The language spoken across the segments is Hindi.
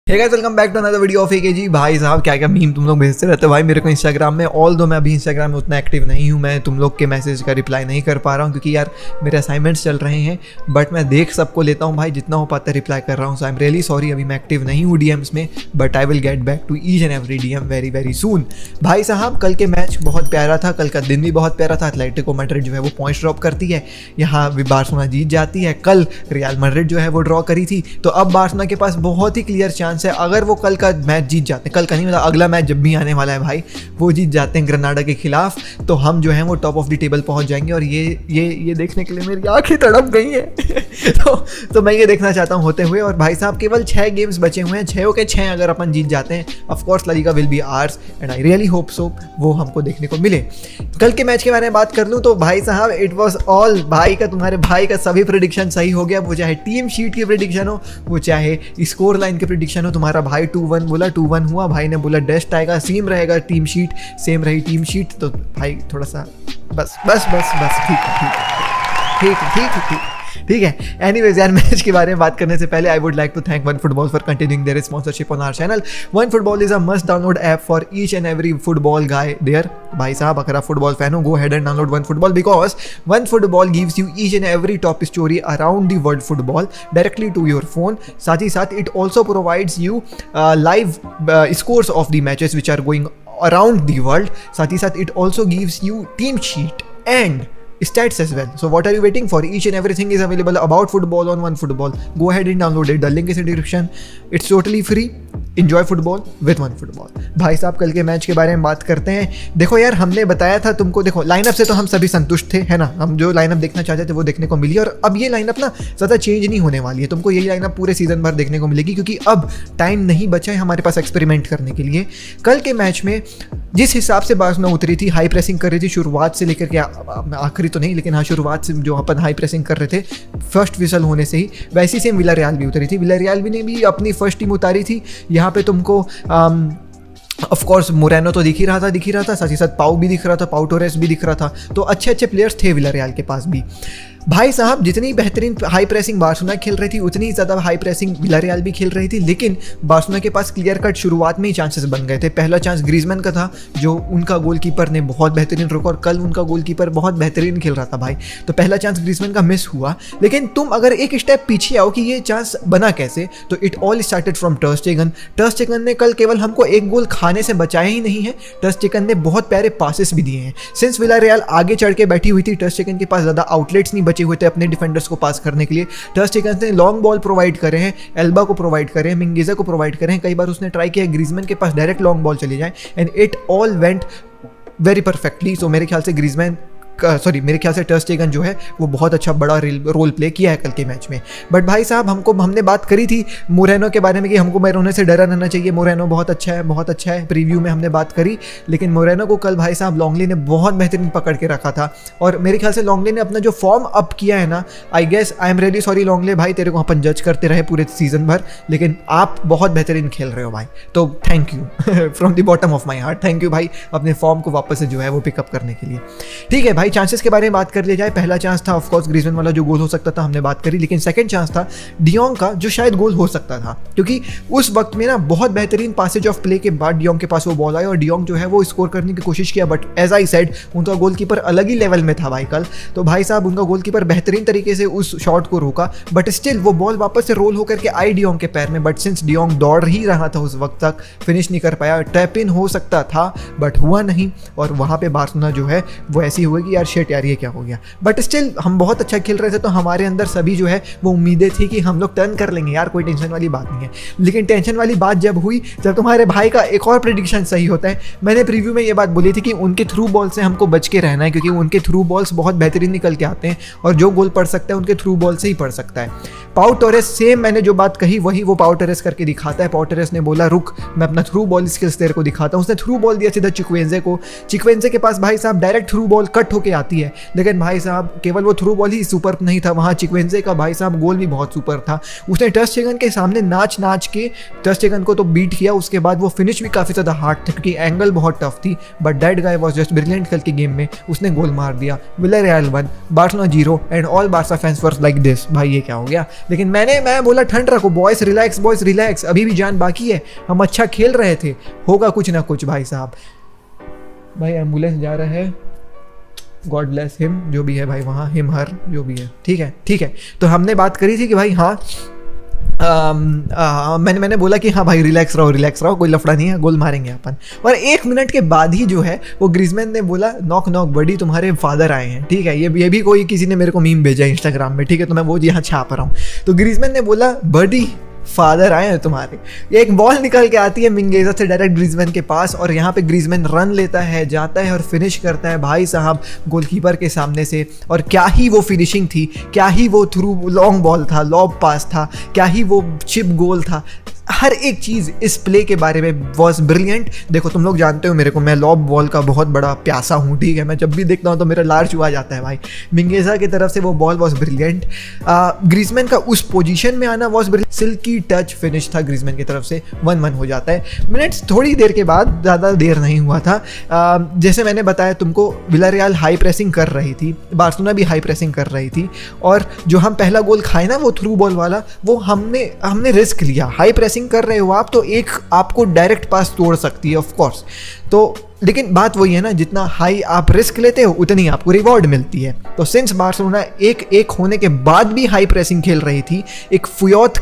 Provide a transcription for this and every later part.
Hey guys, welcome back to another video of AKG. भाई साहब क्या क्या मीम तुम लोग भेजते रहते हो भाई मेरे को इंस्टाग्राम में। ऑल दो मैं अभी इंस्टाग्राम में उतना एक्टिव नहीं हूँ, मैं तुम लोग के मैसेज का रिप्लाई नहीं कर पा रहा हूँ क्योंकि यार मेरे असाइनमेंट्स चल रहे हैं। बट मैं देख सबको लेता हूँ भाई, जितना हो पाता है रिप्लाई कर रहा हूँ। So I am really sorry, अभी मैं एक्टिव नहीं हूँ डीएम्स में, but I will get back to each and every DM very very soon. भाई साहब कल के मैच बहुत प्यारा था, कल का दिन भी बहुत प्यारा था। एटलेटिको मैड्रिड जो है वो पॉइंट्स ड्रॉप करती है, यहाँ बार्सिलोना जीत जाती है। कल रियल मैड्रिड जो है वो ड्रॉ करी थी, तो अब बार्सिलोना के पास बहुत ही क्लियर चांस है, अगर वो कल का मैच जीत जाते हैं, कल का नहीं मतलब अगला मैच जब भी आने वाला है भाई, वो जीत जाते हैं ग्रेनाडा के खिलाफ, तो हम जो है वो टॉप ऑफ द टेबल पहुंच जाएंगे। और ये देखने के लिए मेरी आंखें तड़प गई हैं तो मैं ये देखना चाहता हूं होते हुए। और भाई साहब केवल 6 गेम्स बचे हुए हैं, 6 के 6 अगर अपन जीत जाते हैं, of course La Liga will be ours and I really hope so वो हमको देखने को मिले। कल के मैच के बारे में बात कर लूँ तो भाई साहब इट वॉज ऑल भाई का, तुम्हारे भाई का सभी प्रेडिक्शन सही हो गया। वो चाहे टीम शीट की प्रेडिक्शन हो, वो चाहे स्कोर लाइन की प्रेडिक्शन हो। तुम्हारा भाई 2-1 बोला, 2-1 हुआ। भाई ने बोला डेस्ट आएगा, सेम रहेगा टीम शीट, सेम रही टीम शीट। तो भाई थोड़ा सा बस ठीक है। एनीवेज यार, मैच के बारे में बात करने से पहले I would like to thank one football for continuing their sponsorship on our channel. One football is a must download app for each and every football guy there. भाई साहब अगर आप फुटबॉल फैन हो, go head and download one football because one football gives you each and every top story around the world football directly to your phone. साथ ही साथ it also provides you live scores of the matches which are going around the world. साथ ही साथ it also gives you team sheet and stats as well. So what are you waiting for? Each and everything is available about football on OneFootball. Go ahead and download it. The link is in the description. It's totally free. Enjoy football with OneFootball. भाई साहब कल के मैच के बारे में बात करते हैं। देखो यार, हमने बताया था तुमको, देखो लाइनअप से तो हम सभी संतुष्ट थे, है ना। हम जो लाइनअप देखना चाहते थे वो देखने को मिली, और अब ये लाइनअप ना ज़्यादा चेंज नहीं होने वाली है। तुमको यही लाइनअप पूरे सीजन भर देखने को मिलेगी क्योंकि अब टाइम नहीं बचा है हमारे पास एक्सपेरिमेंट करने के लिए। कल के मैच में जिस हिसाब से बार्सिलोना उतरी थी, हाई प्रेसिंग कर रही थी शुरुआत से लेकर के आखिरी तो नहीं, लेकिन हाँ शुरुआत से जो अपन हाई प्रेसिंग कर रहे थे फर्स्ट विसल होने से ही, वैसी सेम विलारियल भी उतरी थी। विलारियल ने भी अपनी फर्स्ट टीम उतारी थी। यहाँ पे तुमको ऑफ कोर्स मोरेनो तो दिख ही रहा था, साथ ही साथ पाउ भी दिख रहा था, पाउ टोरेस भी दिख रहा था। तो अच्छे प्लेयर्स थे विलारियल के पास भी। भाई साहब जितनी बेहतरीन हाई प्रेसिंग बार्सिलोना खेल रही थी, उतनी ज़्यादा हाई प्रेसिंग विलारियल भी खेल रही थी, लेकिन बार्सिलोना के पास क्लियर कट शुरुआत में ही चांसेस बन गए थे। पहला चांस ग्रीजमैन का था, जो उनका गोलकीपर ने बहुत बेहतरीन रोका, और कल उनका गोलकीपर बहुत बेहतरीन खेल रहा था भाई। तो पहला चांस ग्रीजमैन का मिस हुआ, लेकिन तुम अगर एक स्टेप पीछे आओ कि ये चांस बना कैसे, तो इट ऑल स्टार्टेड फ्रॉम टर स्टेगन। टर स्टेगन ने कल केवल हमको एक गोल खाने से बचाया ही नहीं है, टर स्टेगन ने बहुत प्यारे पासेस भी दिए हैं। सिंस विलारियल आगे चढ़ के बैठी हुई थी, टर स्टेगन के पास ज़्यादा आउटलेट्स नहीं बचे हुए थे अपने डिफेंडर को पास करने के लिए। टर स्टेगन ने लॉन्ग बॉल प्रोवाइड करे हैं, एल्बा को प्रोवाइड करे हैं, मिंगेजा को प्रोवाइड करे हैं। कई बार उसने ट्राई किया ग्रीजमैन के पास डायरेक्ट लॉन्ग बॉल चली जाए, and it all went very perfectly. So मेरे ख्याल से मेरे ख्याल से टर स्टेगन जो है वो बहुत अच्छा बड़ा रोल प्ले किया है कल के मैच में। बट भाई साहब हमने बात करी थी मोरेनो के बारे में कि हमको मोरेनो से डरा रहना चाहिए, मोरेनो बहुत अच्छा है। प्रीव्यू में हमने बात करी, लेकिन मोरेनो को कल भाई साहब लॉन्गले ने बहुत बेहतरीन पकड़ के रखा था। और मेरे ख्याल से लॉन्गले ने अपना जो फॉर्म अप किया है ना, I guess I am really sorry लॉन्गले भाई, तेरे को अपन जज करते रहे पूरे सीजन भर, लेकिन आप बहुत बेहतरीन खेल रहे हो भाई। तो thank you from the bottom of my heart, thank you भाई अपने फॉर्म को वापस से जो है वो पिकअप करने के लिए। ठीक है भाई, चांसेस के बारे में बात कर लिया जाए। पहला चांस था ऑफ कोर्स ग्रीजमैन वाला, जो गोल हो सकता था, हमने बात करी। लेकिन सेकंड चांस था डियोंग का, जो शायद गोल हो सकता था, क्योंकि उस वक्त में ना बहुत बेहतरीन पासेज ऑफ प्ले के बाद डियोंग के पास वो बॉल आई और डियोंग जो है वो स्कोर करने की कोशिश किया। बट एज आई सेड, उनका गोलकीपर अलग ही लेवल में था भाई कल। तो भाई साहब उनका गोलकीपर बेहतरीन तरीके से उस शॉट को रोका, बट स्टिल वो बॉल वापस से रोल होकर के आई डियोंग के पैर में। बट सिंस डियोंग दौड़ ही रहा था उस वक्त तक, फिनिश नहीं कर पाया। टैप इन हो सकता था बट हुआ नहीं, और वहाँ पे बार्सिलोना जो है वो ऐसी हुई कि यार शिट यार ये क्या हो गया। बट स्टिल हम बहुत अच्छा खेल रहे थे, तो हमारे अंदर सभी जो है वो उम्मीदें थी कि हम लोग टर्न कर लेंगे यार, कोई टेंशन वाली बात नहीं है। लेकिन टेंशन वाली बात जब हुई, जब तुम्हारे भाई का एक और प्रेडिक्शन सही होता है। मैंने प्रीव्यू में ये बात बोली थी कि उनके थ्रू बॉल से हमको बच के रहना है, क्योंकि उनके थ्रू बॉल्स बहुत बेहतरीन निकल के आते हैं, और जो गोल पड़ सकता है उनके थ्रू बॉल से ही पड़ सकता है। पाउ टोरेस सेम मैंने जो बात कही वही वो पाउ टोरेस करके दिखाता है। पाउ टोरेस ने बोला रुक मैं अपना थ्रू बॉल स्किल्स तेरे को दिखाता हूँ। उसने थ्रू बॉल दिया सीधा चिक्वेंजे को। चिक्वेंजे के पास भाई साहब डायरेक्ट थ्रू बॉल कट होकर होके आती है, लेकिन भाई साहब केवल वो थ्रू बॉल ही सुपर नहीं था, वहाँ चिक्वेंजे का भाई साहब गोल भी बहुत सुपर था। उसने टर स्टेगन के सामने नाच के टर स्टेगन को तो बीट किया, उसके बाद वो फिनिश भी काफ़ी ज़्यादा हार्ड था क्योंकि एंगल बहुत टफ थी, but that guy was just brilliant कल के गेम में, उसने गोल मार दिया। Villarreal 1 Barcelona 0 and all Barca fans were like this. भाई ये क्या हो गया? लेकिन मैं बोला ठंड रखो बॉयज, रिलैक्स, अभी भी जान बाकी है, हम अच्छा खेल रहे थे, होगा कुछ ना कुछ। भाई साहब भाई एम्बुलेंस जा रहा है, गॉड ब्लेस हिम, जो भी है भाई वहाँ, हिम हर जो भी है, ठीक है। तो हमने बात करी थी कि भाई हाँ मैंने बोला कि हाँ भाई रिलैक्स रहो, कोई लफड़ा नहीं है, गोल मारेंगे अपन। और 1 मिनट के बाद ही जो है वो ग्रीजमैन ने बोला नॉक बडी तुम्हारे फादर आए हैं, ठीक है। ये भी कोई किसी ने मेरे को मीम भेजा इंस्टाग्राम में, ठीक है, तो मैं वो यहाँ छाप रहा हूँ। तो ग्रीजमैन ने बोला बडी फादर आए हैं तुम्हारे। एक बॉल निकल के आती है मिंगेजा से डायरेक्ट ग्रीजमैन के पास, और यहाँ पे ग्रीजमैन रन लेता है, जाता है और फिनिश करता है भाई साहब गोलकीपर के सामने से। और क्या ही वो फिनिशिंग थी, क्या ही वो थ्रू लॉन्ग बॉल था, लॉब पास था, क्या ही वो चिप गोल था, हर एक चीज़ इस प्ले के बारे में वॉज ब्रिलियंट। देखो तुम लोग जानते हो मेरे को, मैं लॉब बॉल का बहुत बड़ा प्यासा हूँ, ठीक है, मैं जब भी देखता हूँ तो मेरा लार चुआ जाता है भाई। मिंगेजा की तरफ से वो बॉल वॉज ब्रिलियंट, ग्रीजमैन का उस पोजीशन में आना was brilliant, silky touch finish था ग्रीजमैन की तरफ से। 1-1 हो जाता है। मिनट्स थोड़ी देर के बाद, ज़्यादा देर नहीं हुआ था, जैसे मैंने बताया तुमको, विलारियल हाई प्रेसिंग कर रही थी, बार्सिलोना भी हाई प्रेसिंग कर रही थी, और जो हम पहला गोल खाए ना वो थ्रू बॉल वाला, वो हमने रिस्क लिया। हाई प्रेसिंग कर रहे हो आप तो एक आपको डायरेक्ट पास तोड़ सकती है ऑफ कोर्स, तो लेकिन बात वही है ना, जितना हाई आप रिस्क लेते हो उतनी आपको रिवॉर्ड मिलती है। तो सिंस बार्सिलोना 1-1 होने के बाद भी हाई प्रेसिंग खेल रही थी, एक फोर्थ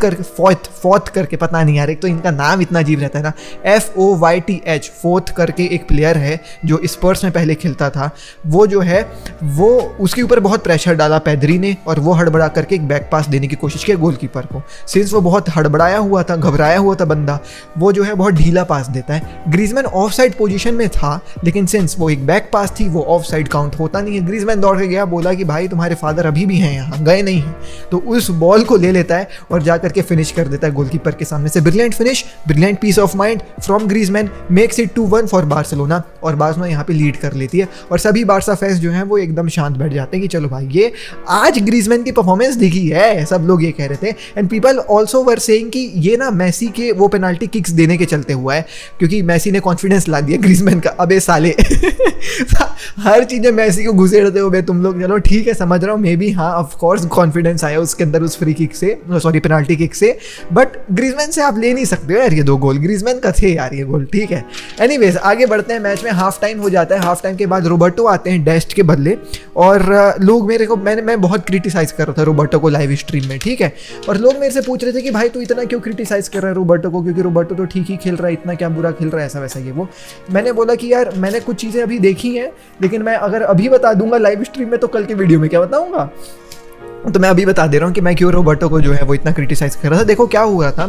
करके, पता नहीं यार, एक तो इनका नाम इतना अजीब रहता है ना, FOYTH, फोर्थ करके एक प्लेयर है जो स्पर्स में पहले खेलता था, वो जो है वो उसके ऊपर बहुत प्रेशर डाला पेद्री ने, और वो हड़बड़ा करके एक बैक पास देने की कोशिश की गोलकीपर को। सिंस वो बहुत हड़बड़ाया हुआ था, घबराया हुआ था बंदा, वो जो है बहुत ढीला पास देता है। ग्रीजमैन ऑफ साइड पोजिशन में था, लेकिन सिंस वो एक बैक पास थी, वो ऑफ साइड काउंट होता नहीं है। ग्रीजमैन दौड़ के गया, बोला कि भाई तुम्हारे फादर अभी भी हैं यहाँ, गए नहीं हैं, तो उस बॉल को ले लेता है और जाकर के फिनिश कर देता है गोलकीपर के सामने से। Brilliant finish, brilliant piece of mind from Griezmann, makes it 2-1 for Barcelona, और बार्सिलोना यहाँ पे लीड कर लेती है। और सभी बार्सा फैंस जो हैं वो एकदम शांत बैठ जाते हैं कि चलो भाई ये आज ग्रीजमैन की परफॉर्मेंस दिखी है, सब लोग ये कह रहे थे। And people also were saying कि ये ना मैसी के वो पेनाल्टी किक्स देने के चलते हुआ है, क्योंकि मैसी ने कॉन्फिडेंस ला दिया ग्रीजमैन का। अबे साले हर चीज़ें मैसी को घुसेड़ते हो बे तुम लोग, चलो ठीक है समझ रहा हूँ, मे बी हाँ ऑफ कोर्स कॉन्फिडेंस आया उसके अंदर उस फ्री किक से, सॉरी पेनाल्टी किक से, बट ग्रीजमैन से आप ले नहीं सकते हो यार ये 2 गोल, ग्रीजमैन का थे यार ये गोल, ठीक है। एनीवेज आगे बढ़ते हैं, मैच में हाफ टाइम हो जाता है। हाफ टाइम के बाद रोबर्टो आते हैं डेस्ट के बदले, और लोग मेरे को, मैं बहुत क्रिटिसाइज कर रहा था रोबर्टो को लाइव स्ट्रीम में, ठीक है, और लोग मेरे से पूछ रहे थे कि भाई तू इतना क्यों क्रिटिसाइज कर रहा है रोबर्टो को, क्योंकि रोबर्टो तो ठीक ही खेल रहा है, इतना क्या बुरा खेल रहा है, ऐसा वैसा ये वो। मैंने बोला कि यार मैंने कुछ चीज़ें अभी देखी हैं, लेकिन मैं अगर अभी बता दूंगा लाइव स्ट्रीम में तो कल के वीडियो में क्या बताऊंगा। तो मैं अभी बता दे रहा हूँ कि मैं क्यों रोबर्टो को जो है वो इतना क्रिटिसाइज कर रहा था। देखो क्या हुआ था,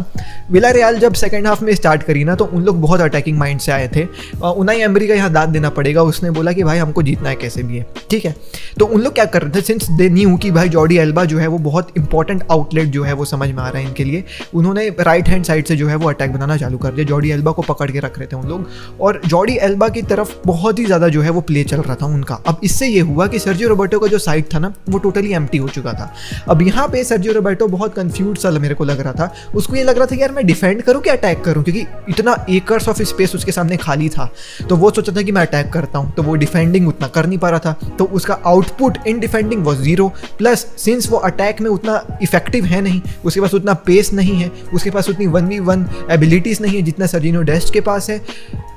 विलारियल जब सेकंड हाफ में स्टार्ट करी ना, तो उन लोग बहुत अटैकिंग माइंड से आए थे। उनाई एमरी का यहाँ दाद देना पड़ेगा, उसने बोला कि भाई हमको जीतना है कैसे भी है, ठीक है। तो उन लोग क्या कर रहे थे, सिंस दे न्यू कि भाई जॉर्डी एल्बा जो है वो बहुत इंपॉर्टेंट आउटलेट जो है वो समझ में आ रहा है इनके लिए, उन्होंने राइट हैंड साइड से जो है वो अटैक बनाना चालू कर दिया। जॉर्डी एल्बा को पकड़ के रख रहे थे उन लोग, और जॉर्डी एल्बा की तरफ बहुत ही ज़्यादा जो है वो प्ले चल रहा था उनका। अब इससे ये हुआ कि सर्जियो रोबर्टो का जो साइड था ना वो टोटली एम्प्टी हो चुका था। अब यहाँ पे सर्जियो रोबर्टो बहुत कंफ्यूज सा मेरे को लग रहा था, उसको ये लग रहा था कि यार मैं डिफेंड करूं कि अटैक करूं, क्योंकि इतना एकर्स ऑफ स्पेस उसके सामने खाली था। तो वो सोचा था कि मैं अटैक करता हूं, तो वो डिफेंडिंग उतना कर नहीं पा रहा था, तो उसका output in defending was 0, plus since वो अटैक में उतना इफेक्टिव है नहीं, उसके पास उतना पेस नहीं है, उसके पास उतनी 1v1 एबिलिटीज़ नहीं है जितना सर्जिनो डेस्ट के पास है,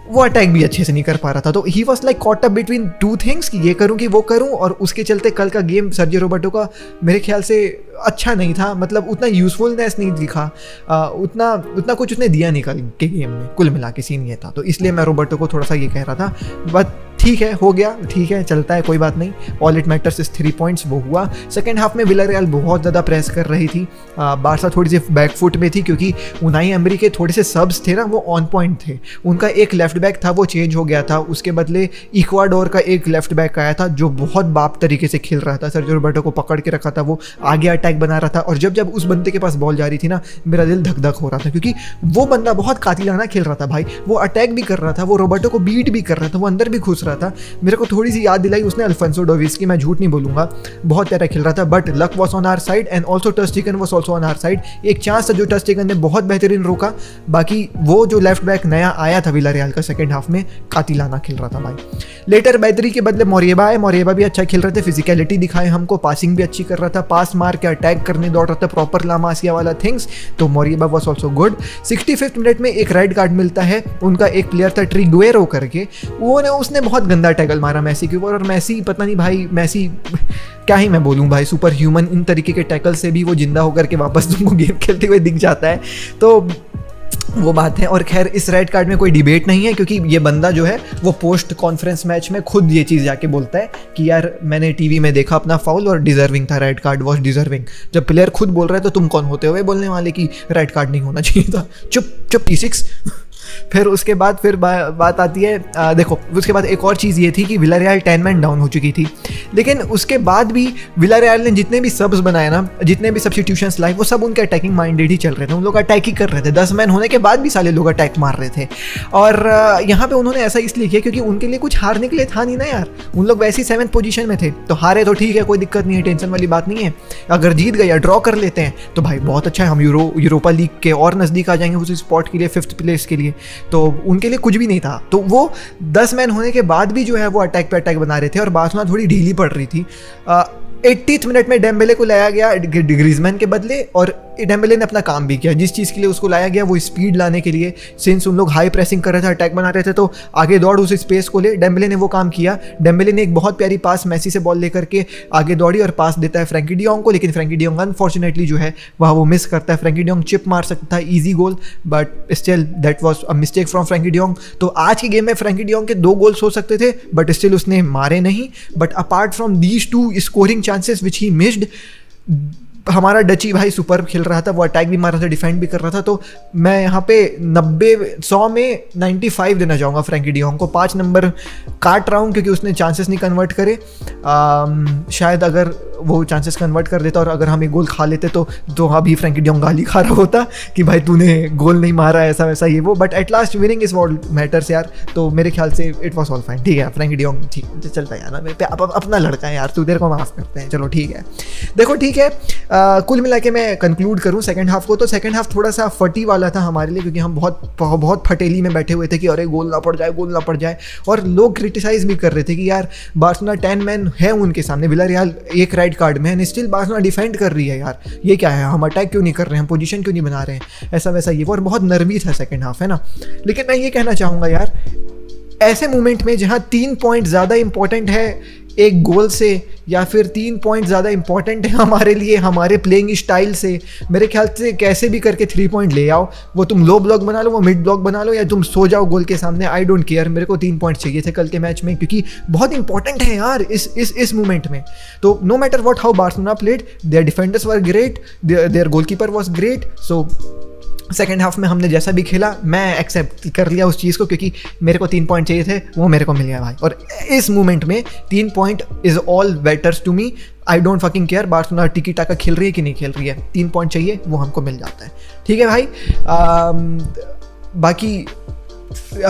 वो अटैक भी अच्छे से नहीं कर पा रहा था। तो he was like caught up between 2 things कि ये करूं कि वो करूं, और उसके चलते कल का गेम सर्जियो रोबर्टो का मेरे ख्याल से अच्छा नहीं था, मतलब उतना यूजफुलनेस नहीं दिखा, उतना कुछ उसने दिया नहीं कल के गेम में, कुल मिला के सीन ये था। तो इसलिए मैं रोबर्टो को थोड़ा सा ये कह रहा था, बट ठीक है हो गया, ठीक है चलता है, कोई बात नहीं, all it matters is 3 points, वो हुआ। सेकेंड हाफ में विलारियल बहुत ज़्यादा प्रेस कर रही थी, बार्सा थोड़ी सी बैकफुट में थी, क्योंकि उनाई एमरी के थोड़े से सब्स थे ना वो ऑन पॉइंट थे। उनका एक लेफ्ट बैक था वो चेंज हो गया था, उसके बदले इक्वाडोर का एक लेफ्ट बैक आया था जो बहुत बाप तरीके से खेल रहा था, सर्जियो रोबर्टो को पकड़ के रखा था, वो आगे अटैक बना रहा था। और जब उस बंदे के पास बॉल जा रही थी ना, मेरा दिल धक धक हो रहा था, क्योंकि वो बंदा बहुत कातिलाना खेल रहा था भाई, वो अटैक भी कर रहा था, वो रोबर्टो को बीट भी कर रहा था, वो अंदर भी घुस रहा रहा था, मेरे को थोड़ी सी याद दिलाई उसने अल्फोंसो डेविस की, मैं झूठ नहीं बोलूँगा, बहुत प्यारा खेल रहा था, but luck was on our side and also ter Stegen was also on our side. एक चांस था जो टर स्टेगन ने बहुत बेहतरीन रोका, बाकी वो जो लेफ्ट बैक नया आया था विलारियल का सेकंड हाफ में, कातिलाना खेल रहा था भाई। लेटर बैतरी के बदले मोरिएबा आए, मोरिएबा भी अच्छा खेल रहे थे, फिजिकलिटी दिखाए हमको, पासिंग भी अच्छी कर रहा था, पास मार के अटैक करने दौड़ रहा था, प्रॉपर लामासिया वाला थिंग्स, तो Moriba was also good. 65th minute में एक रेड कार्ड मिलता है, उनका एक प्लेयर था ट्रिगुएरो करके, उसने बहुत गंदा टैकल मारा मैसी के ऊपर, और मैसी पता नहीं भाई, मैसी क्या ही मैं बोलूँ भाई, सुपर ह्यूमन, इन तरीके के टैकल से भी वो जिंदा होकर के वापस तुमको गेम खेलते हुए दिख जाता है, तो वो बात है। और खैर इस रेड कार्ड में कोई डिबेट नहीं है, क्योंकि ये बंदा जो है वो पोस्ट कॉन्फ्रेंस मैच में खुद ये चीज़ जाके बोलता है कि यार मैंने टीवी में देखा अपना फाउल और डिजर्विंग था, रेड कार्ड वॉज डिजर्विंग। जब प्लेयर खुद बोल रहा है तो तुम कौन होते हुए बोलने वाले कि रेड कार्ड नहीं होना चाहिए था, चुप चुप P6। फिर उसके बाद फिर बात आती है, देखो उसके बाद एक और चीज़ ये थी कि विलारियल 10 मैन डाउन हो चुकी थी, लेकिन उसके बाद भी विलारियल ने जितने भी सब्स बनाए ना, जितने भी सब्स्टिट्यूशंस लाए, वो सब उनके अटैकिंग माइंडेड ही चल रहे थे, उन लोग अटैक ही कर रहे थे, 10 मैन होने के बाद भी साले लोग अटैक मार रहे थे। और यहाँ पे उन्होंने ऐसा इसलिए किया क्योंकि उनके लिए कुछ हारने के लिए था नहीं ना यार, उन लोग वैसे ही 7th पोजीशन में थे, तो हारे तो ठीक है, कोई दिक्कत नहीं है, टेंशन वाली बात नहीं है। अगर जीत गए या ड्रॉ कर लेते हैं तो भाई बहुत अच्छा है, हम यूरोपा लीग के और नज़दीक आ जाएंगे उस स्पॉट के लिए, 5th प्लेस के लिए, तो उनके लिए कुछ भी नहीं था। तो वो 10 मैन होने के बाद भी जो है वो अटैक पे अटैक बना रहे थे, और बार्सिलोना थोड़ी ढीली पड़ रही थी। 80th मिनट में डेम्बेले को लाया गया ग्रीजमैन के बदले, और डेम्बेले ने अपना काम भी किया, जिस चीज़ के लिए उसको लाया गया वो स्पीड लाने के लिए, सिंस उन लोग हाई प्रेसिंग कर रहे थे, अटैक बना रहे थे, तो आगे दौड़ उस स्पेस को ले, डेम्बेले ने वो काम किया। डेम्बेले ने एक बहुत प्यारी पास मैसी से बॉल लेकर के आगे दौड़ी और पास देता है फ्रैंकी डियोंग को, लेकिन फ्रैंकी डियोंग अनफॉर्चुनेटली जो है वह वो मिस करता है। फ्रैंकी डियोंग चिप मार सकता है, easy goal, but still that was a mistake from Frenkie de Jong. तो आज की गेम में फ्रैंकी डियोंग के 2 गोल्स हो सकते थे, बट स्टिल उसने मारे नहीं। But apart from these 2 scoring chances which he missed, हमारा डची भाई सुपर खेल रहा था, वो अटैक भी मार रहा था, डिफेंड भी कर रहा था। तो मैं यहाँ पे 100 में 95 देना चाहूँगा फ्रैंकी डियोंग को। 5 नंबर काट रहा हूँ क्योंकि उसने चांसेस नहीं कन्वर्ट करे। शायद अगर वो चांसेस कन्वर्ट कर देता और अगर हम एक गोल खा लेते तो अभी फ्रैंकी डियोंग गाली खा रहा होता कि भाई तूने गोल नहीं मारा, ऐसा वैसा ये वो। But at last winning is what matters यार, तो मेरे ख्याल से इट वॉज ऑल फाइन। ठीक है फ्रैंकी डियोंग ठीक चलता है यार, मेरे अपना लड़का है यार, तू तेरे को माफ़ करते हैं, चलो ठीक है। देखो ठीक है, कुल मिला के मैं कंक्लूड करूँ सेकंड हाफ को, तो सेकंड हाफ थोड़ा सा फटी वाला था हमारे लिए, क्योंकि हम बहुत फटेली में बैठे हुए थे कि अरे गोल ना पड़ जाए, और लोग क्रिटिसाइज भी कर रहे थे कि यार बार्सिलोना 10 मैन है उनके सामने, विलारियल एक रेड कार्ड में है, स्टिल बार्सिलोना डिफेंड कर रही है यार, ये क्या है, हम अटैक क्यों नहीं कर रहे हैं, हम पोजीशन क्यों नहीं बना रहे हैं, ऐसा वैसा ये वो, और बहुत नर्वी था सेकंड हाफ, है ना। लेकिन मैं ये कहना चाहूँगा यार, ऐसे मोमेंट में जहाँ 3 पॉइंट ज़्यादा इंपॉर्टेंट है एक गोल से, या फिर 3 पॉइंट ज़्यादा इंपॉर्टेंट है हमारे लिए हमारे प्लेइंग स्टाइल से, मेरे ख्याल से कैसे भी करके 3 पॉइंट ले आओ। वो तुम लो ब्लॉक बना लो, वो मिड ब्लॉक बना लो, या तुम सो जाओ गोल के सामने, आई डोंट केयर, मेरे को 3 पॉइंट चाहिए थे कल के मैच में, क्योंकि बहुत इंपॉर्टेंट है यार इस मोमेंट में। तो no matter what how Barcelona played, their defenders were great, their goalkeeper was great. So second half में हमने जैसा भी खेला मैं एक्सेप्ट कर लिया उस चीज़ को, क्योंकि मेरे को 3 पॉइंट चाहिए थे, वो मेरे को मिल गया भाई। और इस मोमेंट में 3 point is all betters to me, I don't fucking care Barcelona tiki taka खेल रही है कि नहीं खेल रही है, 3 पॉइंट चाहिए वो हमको मिल जाता है। ठीक है भाई, बाकी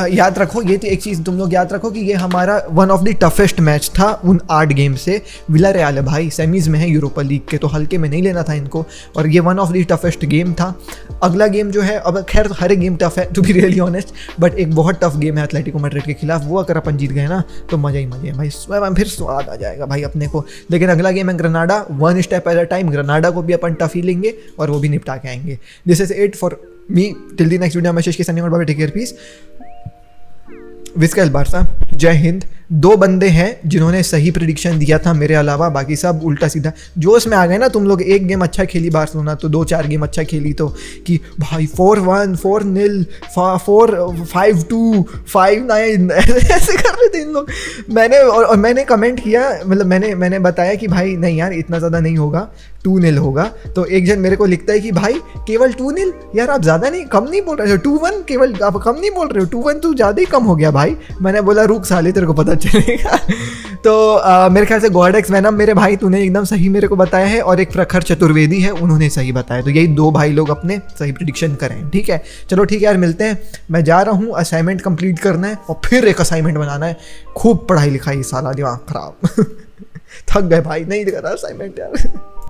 याद रखो, ये तो एक चीज़ तुम लोग याद रखो कि ये हमारा one of the toughest match था उन 8 गेम से। विलारियल है भाई, सेमीज़ में है यूरोपा लीग के, तो हल्के में नहीं लेना था इनको, और ये one of the toughest game था। अगला गेम जो है, अब खैर हर गेम टफ है to be really honest, but एक बहुत टफ गेम है एटलेटिको मैड्रिड के खिलाफ, वो अगर अपन जीत गए ना तो मज़ा ही मज़े है भाई, फिर स्वाद आ जाएगा भाई अपने को। लेकिन अगला गेम है Grenada, 1 step at a time, Grenada को भी अपन टफ ही लेंगे और वो भी निपटा के आएंगे। This is it for me, till the next video में शेष के सनी और बाबा, टेक केयर, पीस, विस्कल बारसा, जय हिंद। 2 बंदे हैं जिन्होंने सही प्रिडिक्शन दिया था मेरे अलावा, बाकी सब उल्टा सीधा जोश में आ गए ना तुम लोग। एक गेम अच्छा खेली बार्सिलोना तो 2-4 गेम अच्छा खेली तो कि भाई 4-1, 4-0, 4-5-2, 5-9 ऐसे कर रहे थे इन लोग। मैंने कमेंट किया, मतलब मैंने बताया कि भाई नहीं यार इतना ज़्यादा नहीं होगा, 2-0 होगा। तो एक जन मेरे को लिखता है कि भाई केवल 2-0, यार आप ज़्यादा नहीं, कम नहीं बोल रहे हो, 2-1 केवल, आप कम नहीं बोल रहे हो, 2-1 तो ज़्यादा ही कम हो गया भाई। मैंने बोला रुक साले तेरे को पता चलेगा। तो मेरे ख्याल से गॉडेक्स वैनम मेरे भाई तूने एकदम सही मेरे को बताया है, और एक प्रखर चतुर्वेदी है, उन्होंने सही बताया। तो यही 2 भाई लोग अपने सही प्रिडिक्शन करें, ठीक है। चलो ठीक है यार, मिलते हैं। मैं जा रहा हूँ, असाइनमेंट कंप्लीट करना है और फिर एक असाइनमेंट बनाना है। खूब पढ़ाई लिखाई, साला दिमाग खराब। थक गए भाई, नहीं कर रहा असाइनमेंट यार।